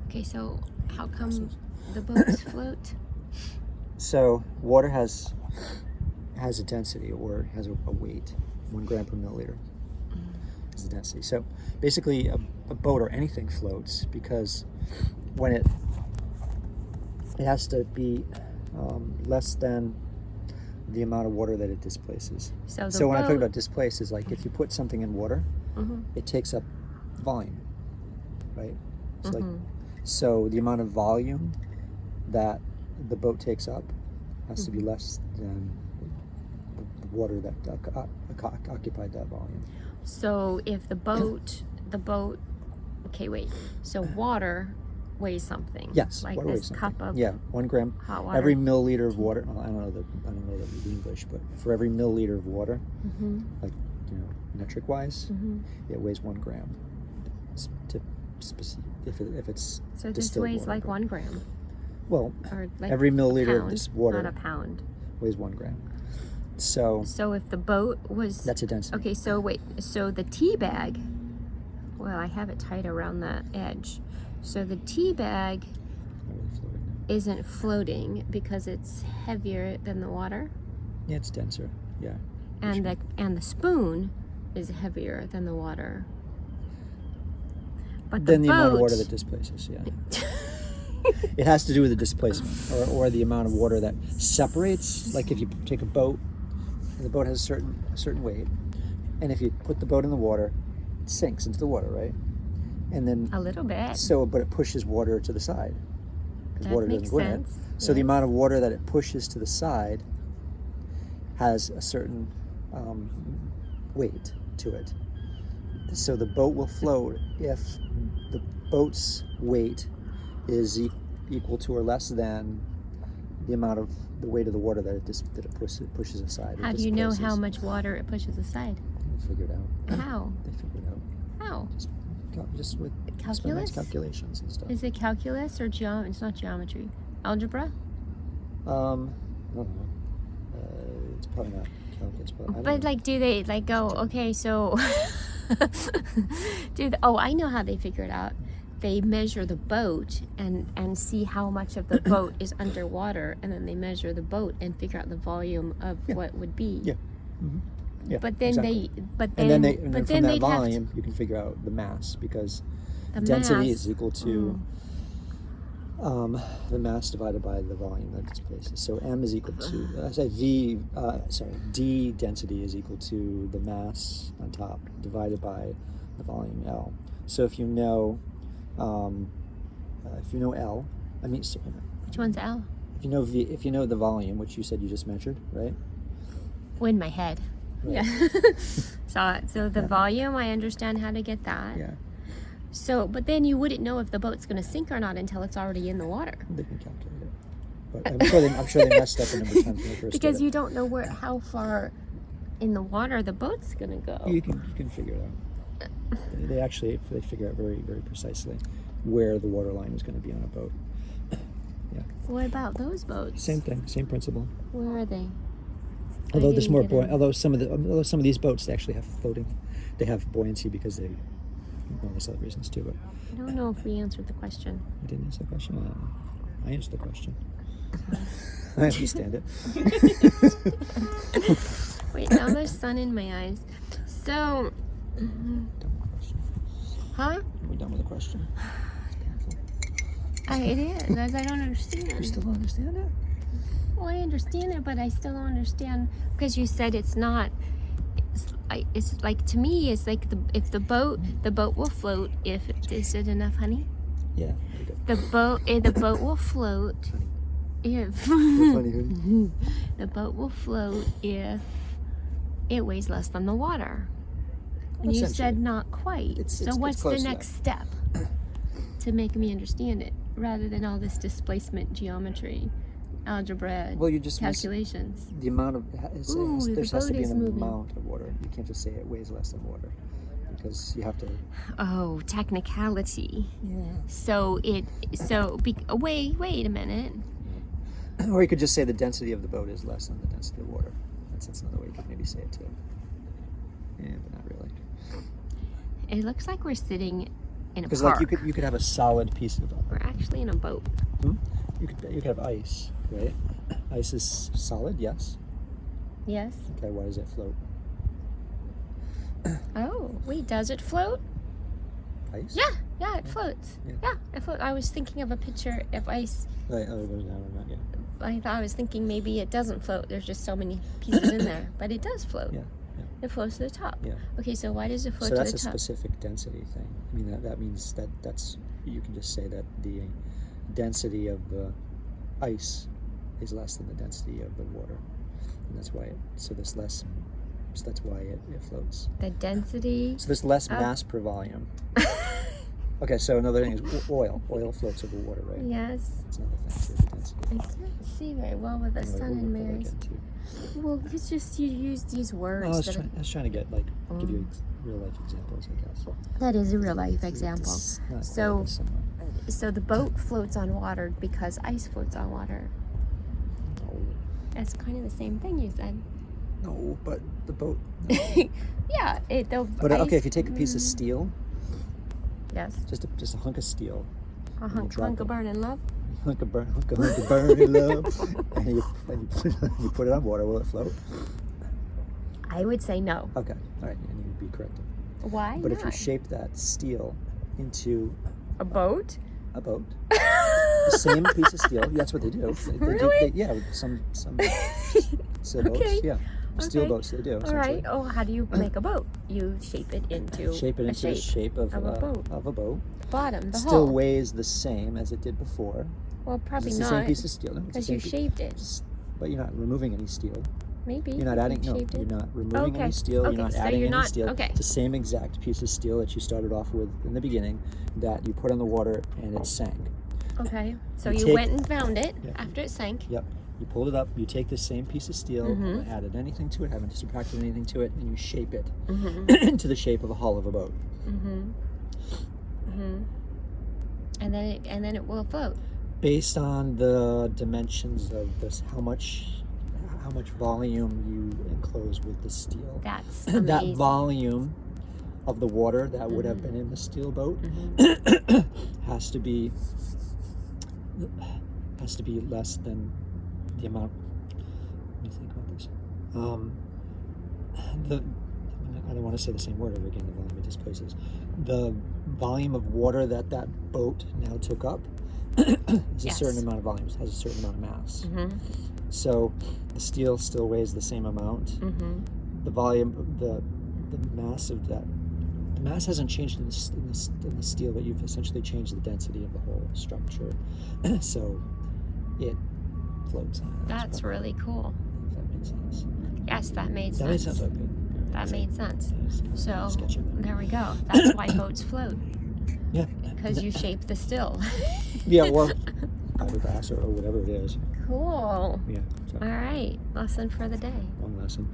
Okay, so how come the boats float? So water has a density, or has a weight, 1 gram per milliliter is the density. So basically a boat or anything floats because when it has to be less than the amount of water that it displaces. So when I talk about displaces, like if you put something in water, it takes up volume, right? So, so the amount of volume that the boat takes up has to be less than the water that occupied that volume. So if the boat, okay, wait. So water weighs something. Yes, like water this weighs something. cup of 1 gram. hot water. Every milliliter of water. I don't know the English, but for every milliliter of water, like metric wise, it weighs 1 gram. If it's so this weighs water, like 1 gram. Well, or like every milliliter pound, of this water, not a pound, weighs 1 gram. So if the boat was, that's a density. Okay, so wait, so the tea bag, well, I have it tight around the edge. So the tea bag isn't floating because it's heavier than the water? Yeah, it's denser. Yeah. And the spoon is heavier than the water. But then the amount of water that displaces, yeah. It has to do with the displacement, or the amount of water that separates. Like if you take a boat, and the boat has a certain weight, and if you put the boat in the water, it sinks into the water, right? And then a little bit. So, but it pushes water to the side because water doesn't go in it. So the amount of water that it pushes to the side has a certain weight to it. So the boat will float if the boat's weight is equal to or less than the amount of the weight of the water that it pushes aside. How do you know how much water it pushes aside? They figure it out. How? They figure it out. How? Just with calculus calculations and stuff. Is it calculus or it's not geometry? Algebra? I don't know. It's probably not calculus, but like, do they like go? Okay, so I know how they figure it out. They measure the boat and see how much of the boat is underwater, and then they measure the boat and figure out the volume of what would be. Yeah. Yeah, but then exactly. Then from that volume you can figure out the mass, because the density is equal to the mass divided by the volume that displaces. So M is equal to D density is equal to the mass on top divided by the volume L. So if you know L, which one's L? If you know the volume, which you said you just measured, right? In my head. Right. Yeah. So the volume, I understand how to get that. Yeah. So, but then you wouldn't know if the boat's going to sink or not until it's already in the water. They can calculate it, but I'm sure they messed up a number of times when they first because did it. You don't know how far in the water the boat's going to go. You can figure it out. They figure out very, very precisely where the water line is going to be on a boat. Yeah. What about those boats? Same thing, same principle. Where are they? Although there's more although some of these boats, they actually have floating. They have buoyancy because they. Well, there's other reasons too, but I don't know if we answered the question. I didn't answer the question. I answered the question. I understand it. Wait, now there's sun in my eyes. So, Done with the question. Huh? We're done with the question. It is. I don't understand. You still don't understand it? Well, I understand it, but I still don't understand because you said it's not. It's like, to me, it's like if the boat will float if is it enough, honey? Yeah. The boat will float if the boat will float if it weighs less than the water. And you said not quite. So what's the next step to make me understand it, rather than all this displacement geometry, algebra, calculations? The amount of there has to be an amount of water. You can't just say it weighs less than water, because you have to. Oh, technicality. Yeah. Wait a minute. Or you could just say the density of the boat is less than the density of water. That's another way you could maybe say it too. Yeah, but not really. It looks like we're sitting in a park. Because like you could have a solid piece of we're actually in a boat? You could have ice, right? Ice is solid, yes. Yes. Okay, why does it float? Oh, wait, does it float? Ice? Yeah, it floats. Yeah. Yeah, it floats. I was thinking of a picture of ice. Right, oh, it goes down and that, yeah. I was thinking maybe it doesn't float. There's just so many pieces in there, but it does float. Yeah, yeah. It floats to the top. Yeah. Okay, so why does it float So to that's the a top? specific density thing. I mean, that means that's, you can just say that the density of the ice is less than the density of the water. And that's why that's why it floats. The density. So there's less mass per volume. Okay, so another thing is oil. Oil floats over water, right? Yes. That's another thing too, the density. I can't see very well with the Anyway, sun and we'll mirrors. get into. Well, it's just you use these words. I was trying to get give you real life examples, I guess. That is a real life example. It's not quite So, as similar. so the boat floats on water because ice floats on water. No. That's kind of the same thing you said. No, but the boat. Yeah, But okay, if you take a piece of steel, yes, just a hunk of steel, a drop hunk of it. burning love. hunk of burning love, and you put it on water, will it float? I would say no. Okay, all right, and you'd be correct. Why But not? if you shape that steel into A boat? a boat, the same piece of steel, that's what they do. Really? Yeah, some sailboats, Okay. yeah. Steel Okay. boats, they do. All right. Oh, how do you make a boat? You shape it into The shape of a boat. Of a boat. The bottom, the Still hull. weighs the same as it did before. Well, probably It's the not. same piece of steel. No, it's the Because same you shaped it. But you're not removing any steel. Maybe. You're not you adding. No, shaped it. you're not removing Okay. any steel. Okay, You're not so adding you're any not- steel. okay. It's the same exact piece of steel that you started off with in the beginning, that you put on the water and it sank. Okay. So You you take- went and found it Yeah. after it sank. Yep. You pulled it up. You take the same piece of steel, Mhm. haven't added anything to it, haven't subtracted anything to it, and you shape it Mm-hmm. into the shape of a hull of a boat. Mm-hmm. Mm-hmm. And then it will float. Based on the dimensions of this, how much volume you enclose with the steel. That's That amazing. volume of the water that would have Mhm. been in the steel boat Mhm. has to be less than the amount. Let me think about this. I don't want to say the same word over again. The volume of displaces. The volume of water that boat now took up is Yes. a certain amount of volume. Has a certain amount of mass. Mm-hmm. So the steel still weighs the same amount. Mm-hmm. The volume, the mass of that, the mass hasn't changed in the steel, but you've essentially changed the density of the whole structure. So it floats on it. That's really cool. If that makes sense. Yes, that made That sense. makes sense. Okay. That made sense. So Sketchy. there we go. That's why boats float. Yeah. Because you shape the still. Yeah, or fiberglass or whatever it is. Cool. Yeah. So, All right. Lesson for the day. one lesson.